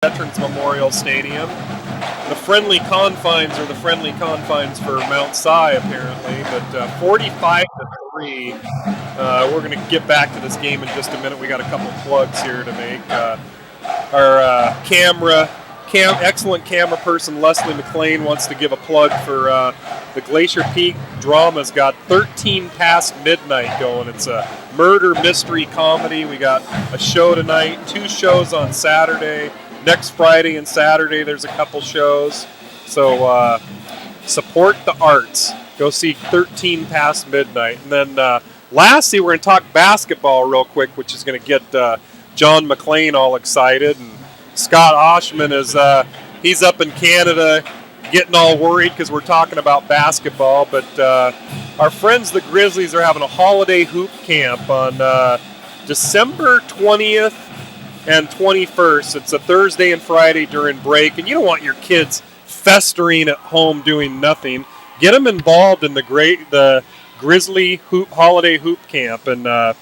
Veterans Memorial Stadium. The friendly confines are the friendly confines for Mount Si, apparently, but 45-3. We're going to get back to this game in just a minute. We got a couple plugs here to make. Our excellent camera person Leslie McLean wants to give a plug for the Glacier Peak Drama's got 13 Past Midnight going. It's a murder mystery comedy. We got a show tonight, 2 shows on Saturday. Next Friday and Saturday there's a couple shows. So support the arts. Go see 13 Past Midnight. And then lastly, we're going to talk basketball real quick, which is going to get John McLean all excited. And Scott Oshman is he's up in Canada getting all worried because we're talking about basketball. But our friends the Grizzlies are having a holiday hoop camp on December 20th and 21st. It's a Thursday and Friday during break, and you don't want your kids festering at home doing nothing. Get them involved in the Grizzly holiday hoop camp, and the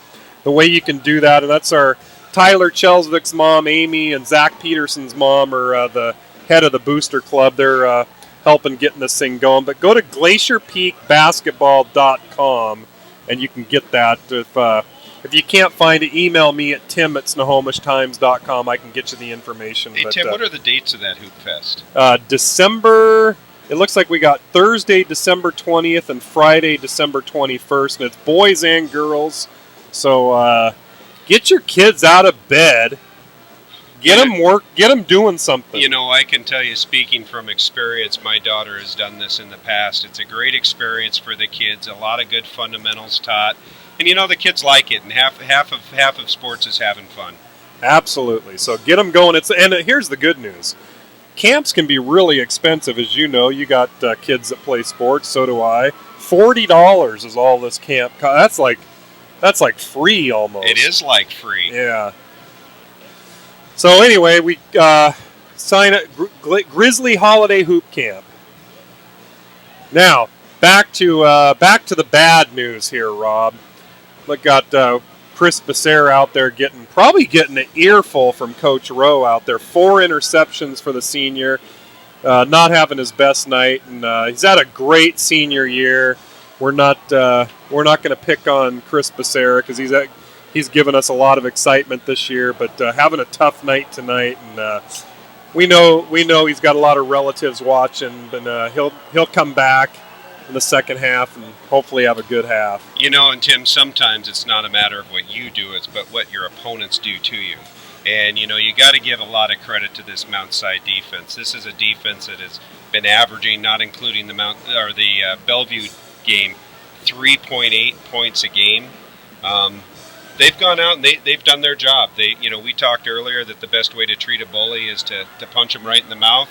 way you can do that, and that's our Tyler Chelsvick's mom, Amy, and Zach Peterson's mom are the head of the Booster Club. They're helping getting this thing going. But go to glacierpeakbasketball.com, and you can get that. If you can't find it, email me at tim@snohomishtimes.com. I can get you the information. Hey, Tim, what are the dates of that Hoop Fest? December, it looks like we got Thursday, December 20th, and Friday, December 21st. And it's boys and girls. So get your kids out of bed. Get them doing something. You know, I can tell you, speaking from experience, my daughter has done this in the past. It's a great experience for the kids. A lot of good fundamentals taught. And you know the kids like it, and half of sports is having fun. Absolutely. So get them going. And here's the good news: camps can be really expensive, as you know. You got kids that play sports, so do I. $40 is all this camp. That's like free almost. It is like free. Yeah. So anyway, we sign up Grizzly Holiday Hoop Camp. Now back to the bad news here, Rob. Look, got Chris Becerra out there probably getting an earful from Coach Rowe out there. 4 interceptions for the senior, not having his best night, and he's had a great senior year. We're not going to pick on Chris Becerra because he's given us a lot of excitement this year, but having a tough night tonight, and we know he's got a lot of relatives watching, and he'll come back in the second half and hopefully have a good half. You know, and Tim, sometimes it's not a matter of what you do, it's but what your opponents do to you. And you know, you got to give a lot of credit to this Mount Si defense. This is a defense that has been averaging, not including the Bellevue game, 3.8 points a game. They've gone out and they've done their job. We talked earlier that the best way to treat a bully is to punch him right in the mouth.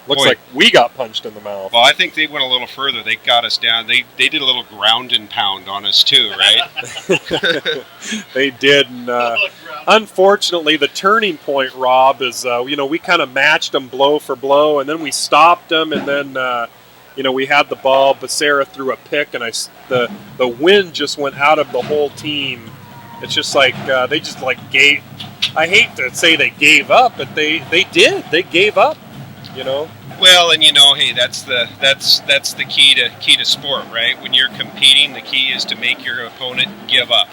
Looks like we got punched in the mouth. Well, I think they went a little further. They got us down. They did a little ground and pound on us too, right? They did. And, unfortunately, the turning point, Rob, is we kind of matched them blow for blow, and then we stopped them, and then we had the ball. Becerra threw a pick, and the wind just went out of the whole team. It's just like they just gave. I hate to say they gave up, but they did. They gave up. Well, and hey, that's the key to sport, right? When you're competing, the key is to make your opponent give up.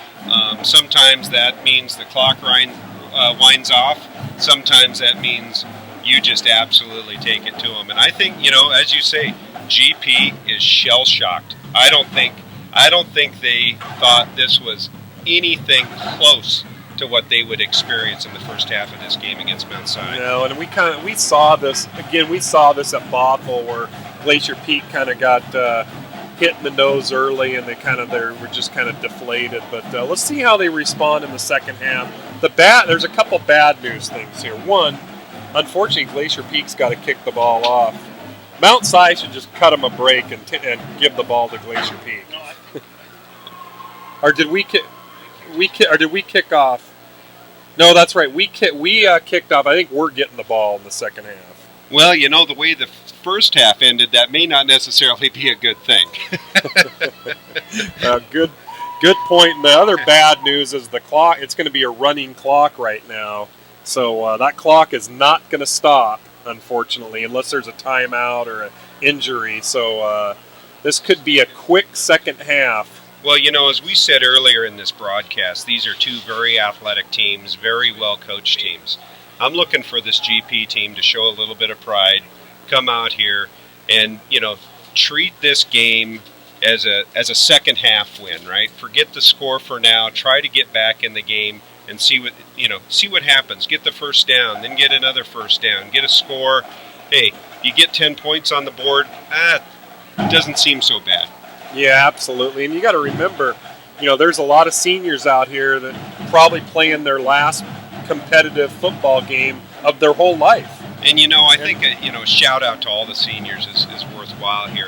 Sometimes that means the clock winds off. Sometimes that means you just absolutely take it to them. And I think, as you say, GP is shell shocked. I don't think they thought this was anything close to what they would experience in the first half of this game against Mount Si. And we saw this again. We saw this at Bothell, where Glacier Peak kind of got hit in the nose early, and they were just kind of deflated. But let's see how they respond in the second half. There's a couple bad news things here. One, unfortunately, Glacier Peak's got to kick the ball off. Mount Si should just cut them a break and give the ball to Glacier Peak. Or did we kick off? No, that's right. We kicked off. I think we're getting the ball in the second half. Well, the way the first half ended, that may not necessarily be a good thing. Good point. And the other bad news is the clock. It's going to be a running clock right now. So that clock is not going to stop, unfortunately, unless there's a timeout or an injury. So this could be a quick second half. Well, as we said earlier in this broadcast, these are two very athletic teams, very well-coached teams. I'm looking for this GP team to show a little bit of pride, come out here, and, treat this game as a second half win, right? Forget the score for now. Try to get back in the game and see what happens. Get the first down, then get another first down, get a score. Hey, you get 10 points on the board. It doesn't seem so bad. Yeah, absolutely. And you got to remember, there's a lot of seniors out here that probably playing their last competitive football game of their whole life. And I think a shout out to all the seniors is worthwhile here.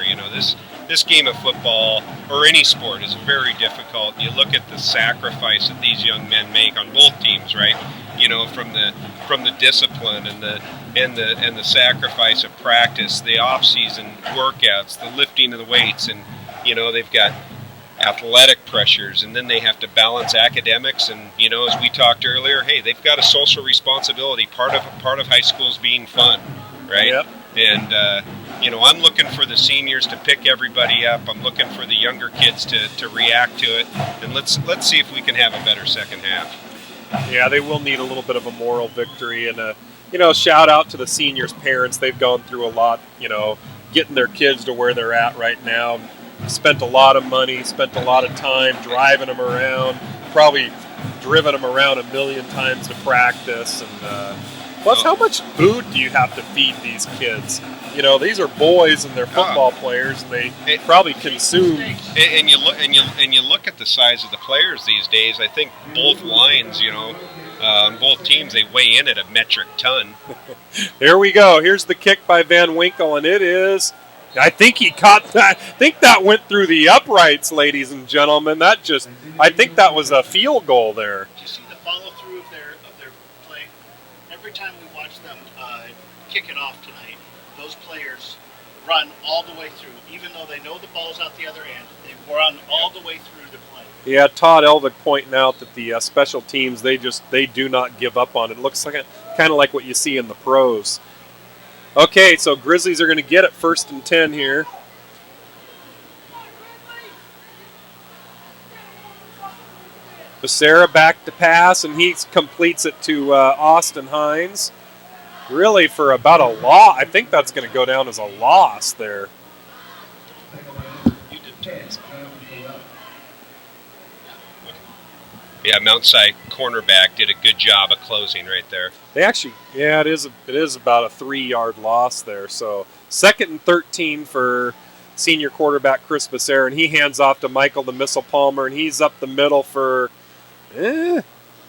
This game of football or any sport is very difficult. You look at the sacrifice that these young men make on both teams, right? From the discipline and the sacrifice of practice, the off-season workouts, the lifting of the weights, and they've got athletic pressures, and then they have to balance academics, and as we talked earlier, hey, they've got a social responsibility. Part of high school is being fun, right? Yep. And I'm looking for the seniors to pick everybody up. I'm looking for the younger kids to react to it, and let's see if we can have a better second half. Yeah, they will need a little bit of a moral victory, and shout out to the seniors' parents. They've gone through a lot, getting their kids to where they're at right now. Spent a lot of money, spent a lot of time driving them around, probably driven them around a million times to practice. And plus, how much food do you have to feed these kids? These are boys and they're football players, and they probably consume. And you look at the size of the players these days. I think both lines, on both teams, they weigh in at a metric ton. Here we go. Here's the kick by Van Winkle, and it is. I think he caught that. I think that went through the uprights, ladies and gentlemen. I think that was a field goal there. Do you see the follow through of their play? Every time we watch them kick it off tonight, those players run all the way through, even though they know the ball's out the other end. They run all the way through the play. Yeah, Todd Elvik pointing out that the special teams they do not give up on it. It looks like kind of like what you see in the pros. Okay, so Grizzlies are going to get it 1st and 10 here. Becerra back to pass, and he completes it to Austin Hines. Really for about a loss. I think that's going to go down as a loss there. Yeah, Mount Si cornerback did a good job of closing right there. They actually, yeah, it is about a 3-yard loss there. So 2nd and 13 for senior quarterback Chris Becerra, and he hands off to Michael the Missile Palmer, and he's up the middle for,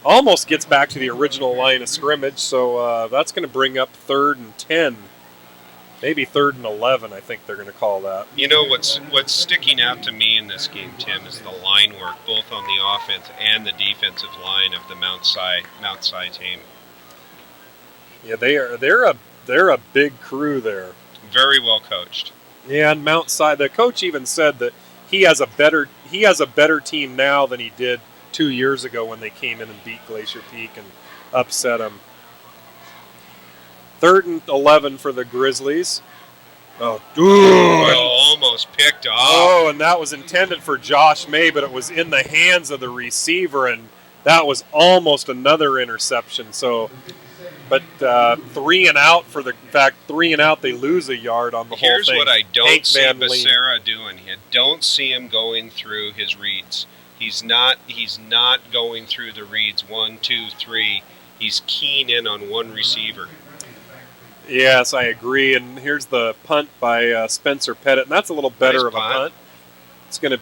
almost gets back to the original line of scrimmage. So that's going to bring up 3rd and 10. Maybe 3rd and 11, I think they're going to call that. What's sticking out to me in this game, Tim, is the line work, both on the offense and the defensive line of the Mount Si team. Yeah, they're a big crew there. Very well coached. Yeah, and Mount Si, the coach even said that he has a better team now than he did 2 years ago when they came in and beat Glacier Peak and upset them. 3rd and 11 for the Grizzlies. Oh, almost picked off. Oh, and that was intended for Josh May, but it was in the hands of the receiver, and that was almost another interception. So, but 3 and out they lose a yard on the whole thing. Here's what I don't see Becerra doing. I don't see him going through his reads. He's not going through the reads 1, 2, 3. He's keying in on one receiver. Yes, I agree. And here's the punt by Spencer Pettit, and that's a little better of a punt. It's going to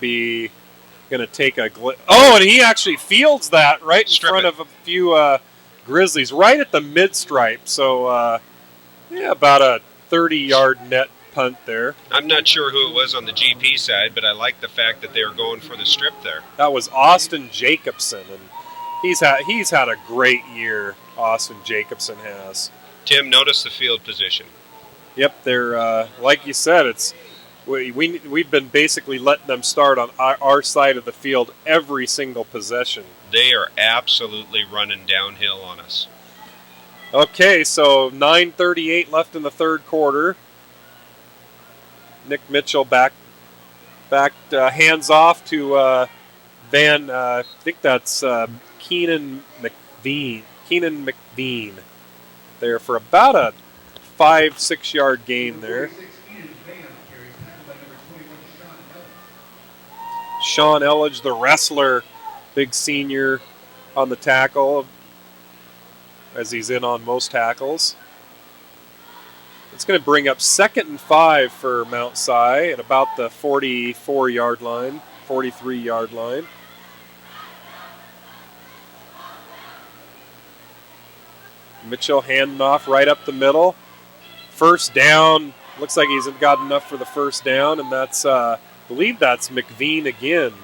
take a and he actually fields that right in front of a few Grizzlies, right at the mid-stripe. So, about a 30-yard net punt there. I'm not sure who it was on the GP side, but I like the fact that they were going for the strip there. That was Austin Jacobson, and he's had a great year. Austin Jacobson has. Tim, notice the field position. Yep, they're like you said. We've been basically letting them start on our side of the field every single possession. They are absolutely running downhill on us. Okay, so 9:38 left in the third quarter. Nick Mitchell back hands off to I think that's Keenan McVean there for about a 5-6 yard gain there. Sean Elledge, the wrestler, big senior on the tackle, as he's in on most tackles. It's going to bring up 2nd and 5 for Mount Si at about the 44 yard line, 43 yard line. Mitchell handing off right up the middle. First down. Looks like he's got enough for the first down, and that's, I believe that's McVean again.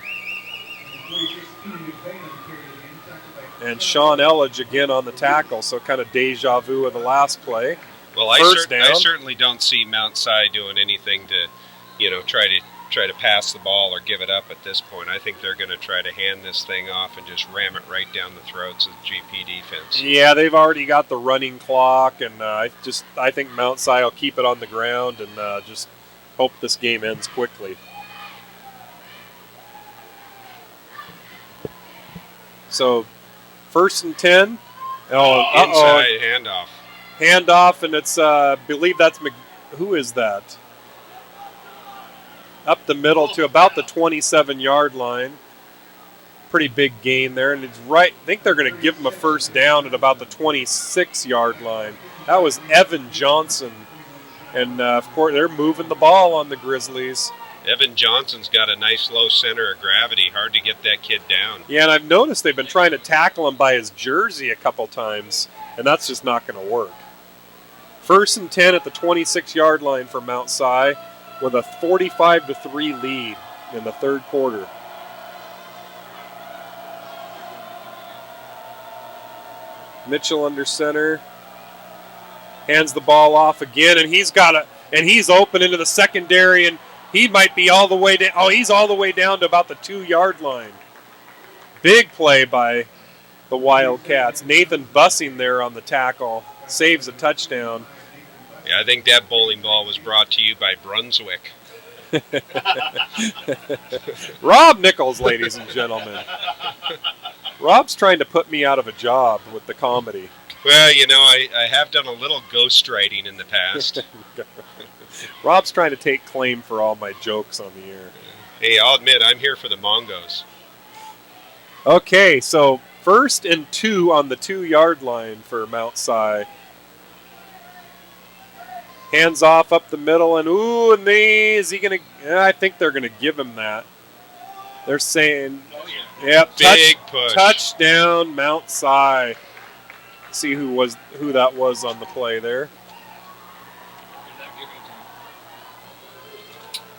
And Sean Elledge again on the tackle, so kind of deja vu of the last play. Well, I certainly don't see Mount Si doing anything to, try to pass the ball or give it up at this point. I think they're going to try to hand this thing off and just ram it right down the throats of the GP defense. Yeah, they've already got the running clock, and I think Mount Si will keep it on the ground and just hope this game ends quickly. So, 1st and 10. Inside handoff. Handoff, and it's, I believe that's, who is that? Up the middle to about the 27 yard line. Pretty big gain there, and it's right. I think they're going to give him a first down at about the 26 yard line. That was Evan Johnson, and of course they're moving the ball on the Grizzlies. Evan Johnson's got a nice low center of gravity. Hard to get that kid down. Yeah, and I've noticed they've been trying to tackle him by his jersey a couple times, and that's just not going to work. 1st and 10 at the 26 yard line for Mount Si with a 45-3 lead in the third quarter. Mitchell under center, hands the ball off again, and he's open into the secondary, and he might be all the way down. Oh, he's all the way down to about the 2 yard line. Big play by the Wildcats. Nathan Bussing there on the tackle saves a touchdown. Yeah, I think that bowling ball was brought to you by Brunswick. Rob Nichols, ladies and gentlemen. Rob's trying to put me out of a job with the comedy. Well, I have done a little ghostwriting in the past. Rob's trying to take claim for all my jokes on the air. Hey, I'll admit, I'm here for the Mongos. Okay, so 1st and 2 on the 2 yard line for Mount Si. Hands off up the middle, and is he going to... I think they're going to give him that. They're saying... Yep, big push. Touchdown, Mount Si. See who that was on the play there.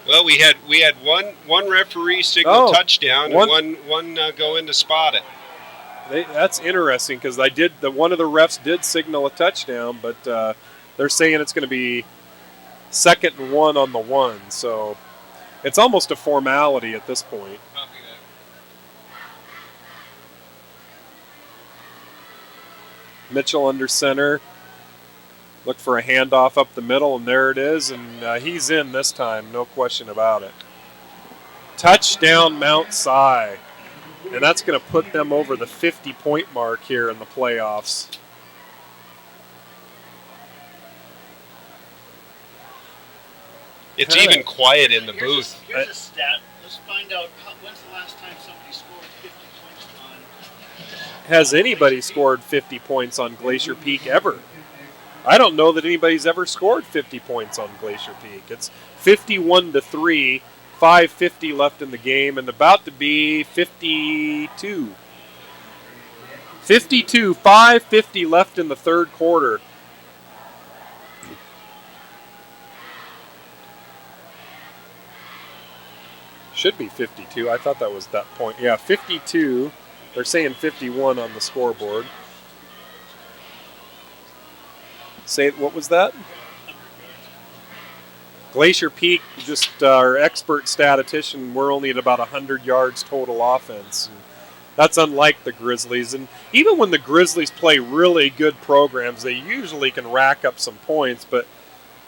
Well, we had one referee signal touchdown and one go in to spot it. That's interesting because one of the refs did signal a touchdown, but they're saying it's going to be 2nd and 1 on the 1, so it's almost a formality at this point. Mitchell under center. Look for a handoff up the middle, and there it is, and he's in this time, no question about it. Touchdown, Mount Si. And that's going to put them over the 50-point mark here in the playoffs. It's even quiet in the booth. Here's a stat. Let's find out when's the last time somebody scored 50 points on... Has anybody scored 50 points on Glacier Peak ever? I don't know that anybody's ever scored 50 points on Glacier Peak. It's 51-3, 5:50 left in the game, and about to be 52. 52, 5:50 left in the third quarter. Should be 52. I thought that was that point. Yeah, 52. They're saying 51 on the scoreboard. Say, what was that? Glacier Peak, just our expert statistician, we're only at about 100 yards total offense. And That's unlike the Grizzlies. And even when the Grizzlies play really good programs, they usually can rack up some points, but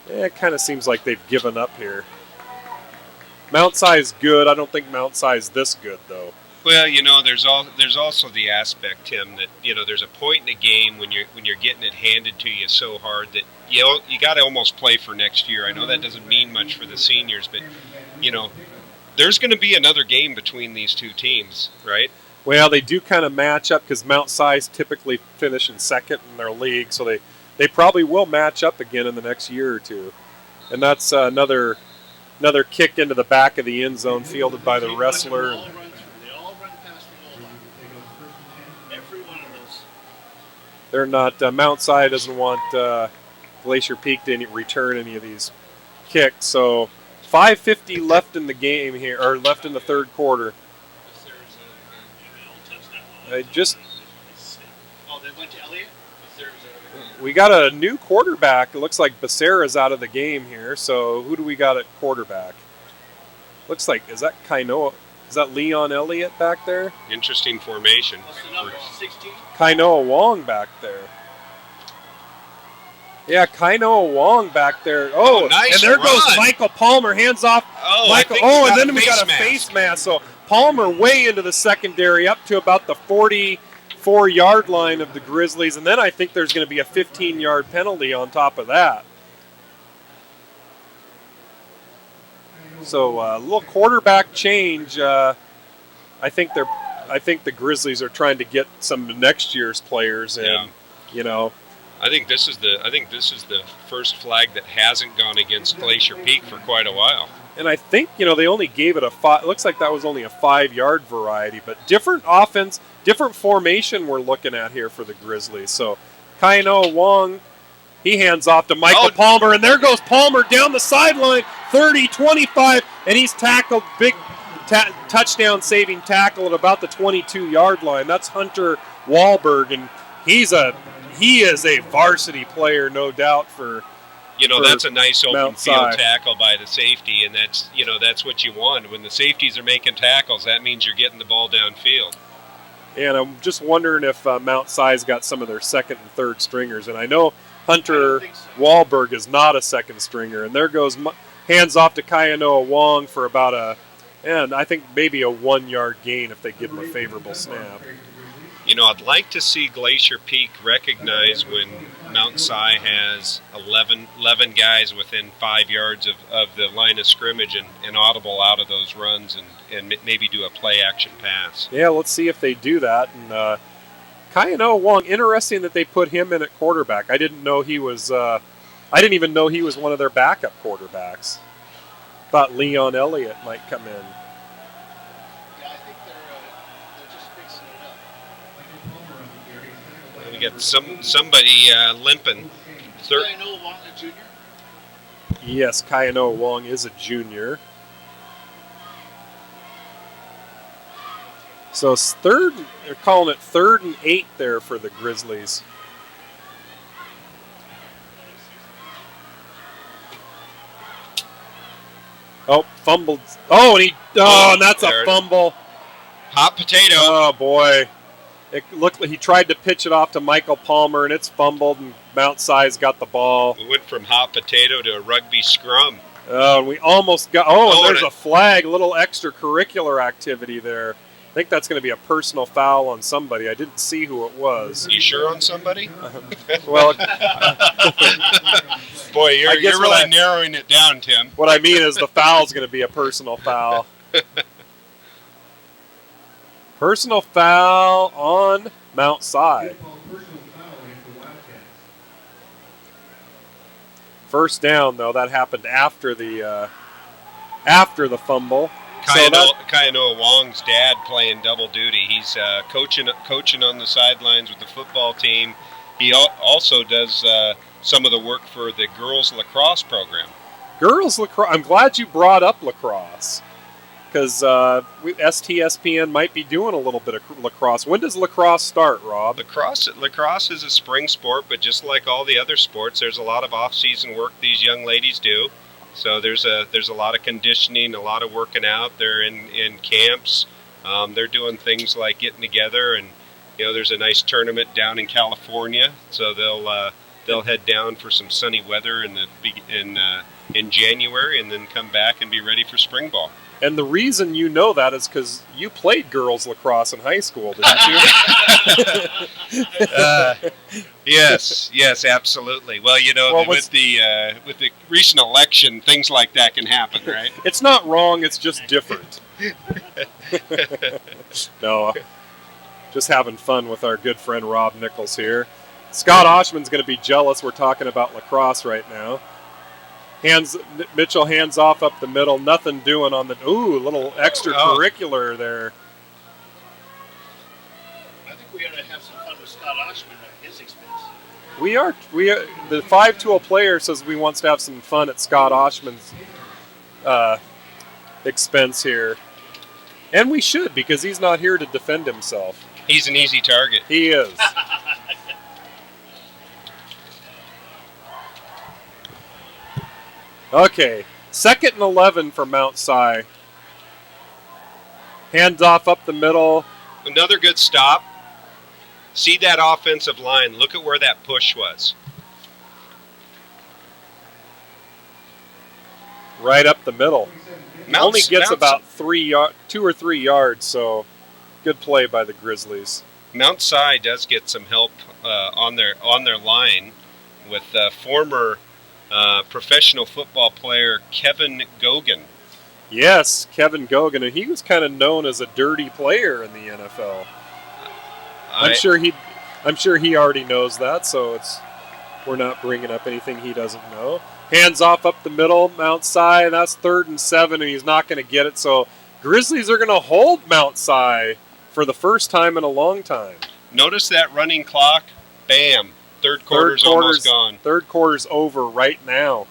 it kind of seems like they've given up here. Mount Si is good. I don't think Mount Si is this good, though. Well, there's also the aspect, Tim, that there's a point in the game when you're getting it handed to you so hard that you got to almost play for next year. I know that doesn't mean much for the seniors, but there's going to be another game between these two teams, right? Well, they do kind of match up because Mount Si's typically finish in second in their league, so they probably will match up again in the next year or two. And that's another kick into the back of the end zone fielded by the wrestler. They all run past the goal line. Every one of those. They're not Mount Si doesn't want Glacier Peak to return any of these kicks. So 5:50 left in the game here, or left in the third quarter. Oh, they went to Elliott? We got a new quarterback. It looks like Becerra's out of the game here. So who do we got at quarterback? Looks like, is that Kainoa? Is that Leon Elliott back there? Interesting formation. What's the number? 16? Kainoa Wong back there. Yeah, Kainoa Wong back there. Oh, nice and there run. goes Michael Palmer. Hands off. Oh, Michael. And then we got a face mask. So Palmer way into the secondary up to about the 44-yard line of the Grizzlies. And then I think there's going to be a 15-yard penalty on top of that. So a little quarterback change. I think the Grizzlies are trying to get some of next year's players in. Yeah. I think this is the first flag that hasn't gone against Glacier Peak for quite a while. And I think they only gave it a 5. It looks like that was only a 5-yard variety, but different offense, different formation we're looking at here for the Grizzlies. So Kainoa Wong, he hands off to Michael Palmer, and there goes Palmer down the sideline, 30, 25, and he's tackled, big touchdown saving tackle at about the 22-yard line. That's Hunter Wahlberg, and he is a varsity player, no doubt, for that's a nice open Mount field Si. tackle by the safety, and that's what you want. When the safeties are making tackles, that means you're getting the ball downfield. And I'm just wondering if Mount Si's got some of their second and third stringers. And I know Hunter Wahlberg is not a second stringer. And there goes hands off to Kainoa Wong for about I think maybe a 1-yard gain if they give him a favorable snap. I'd like to see Glacier Peak recognize when Mount Si has 11 guys within 5 yards of the line of scrimmage and audible out of those runs and maybe do a play-action pass. Yeah, let's see if they do that. And Kainoa Wong, interesting that they put him in at quarterback. I didn't know he was. I didn't even know he was one of their backup quarterbacks. Thought Leon Elliott might come in. Yeah, I think they're just fixing it up. We got somebody limping. Kainoa Wong, a junior? Yes, Kainoa Wong is a junior. So it's they're calling it 3rd and 8 there for the Grizzlies. Oh, fumbled. Oh, and that's a fumble. Hot potato. Oh, boy. It looked like he tried to pitch it off to Michael Palmer, and it's fumbled, and Mount Si's got the ball. We went from hot potato to a rugby scrum. Oh, and we almost got... Oh, and there's a flag, a little extracurricular activity there. I think that's going to be a personal foul on somebody. I didn't see who it was. You sure on somebody? Well... Boy, you're really narrowing it down, Tim. What I mean is the foul's going to be a personal foul. Personal foul on Mount Si. First down, though. That happened after the fumble. Kainoa Wong's dad playing double duty. He's coaching on the sidelines with the football team. He also does some of the work for the girls lacrosse program. Girls lacrosse. I'm glad you brought up lacrosse because STSPN might be doing a little bit of lacrosse. When does lacrosse start, Rob? Lacrosse is a spring sport, but just like all the other sports, there's a lot of off-season work these young ladies do. So there's a lot of conditioning, a lot of working out. They're in camps. They're doing things like getting together, and there's a nice tournament down in California, so they'll head down for some sunny weather in January, and then come back and be ready for spring ball. And the reason you know that is because you played girls lacrosse in high school, didn't you? Yes, absolutely. Well, with the recent election, things like that can happen, right? It's not wrong, it's just different. No, just having fun with our good friend Rob Nichols here. Scott Oshman's going to be jealous we're talking about lacrosse right now. Mitchell hands off up the middle, nothing doing on the... Ooh, a little extracurricular there. I think we ought to have some fun with Scott Oshman at his expense. We are. The 5-tool player says we wants to have some fun at Scott Oshman's expense here. And we should, because he's not here to defend himself. He's an easy target. He is. Okay, 2nd and 11 for Mount Si. Hands off up the middle. Another good stop. See that offensive line. Look at where that push was. Right up the middle. Only gets about 2 or 3 yards, so good play by the Grizzlies. Mount Si does get some help on their line with former professional football player Kevin Gogan. Yes, Kevin Gogan, and he was kind of known as a dirty player in the NFL. I'm sure he already knows that, so we're not bringing up anything he doesn't know. Hands off up the middle, Mount Si, and that's 3rd and 7, and he's not going to get it. So Grizzlies are going to hold Mount Si for the first time in a long time. Notice that running clock. Bam. Third quarter's almost gone. Third quarter's over right now.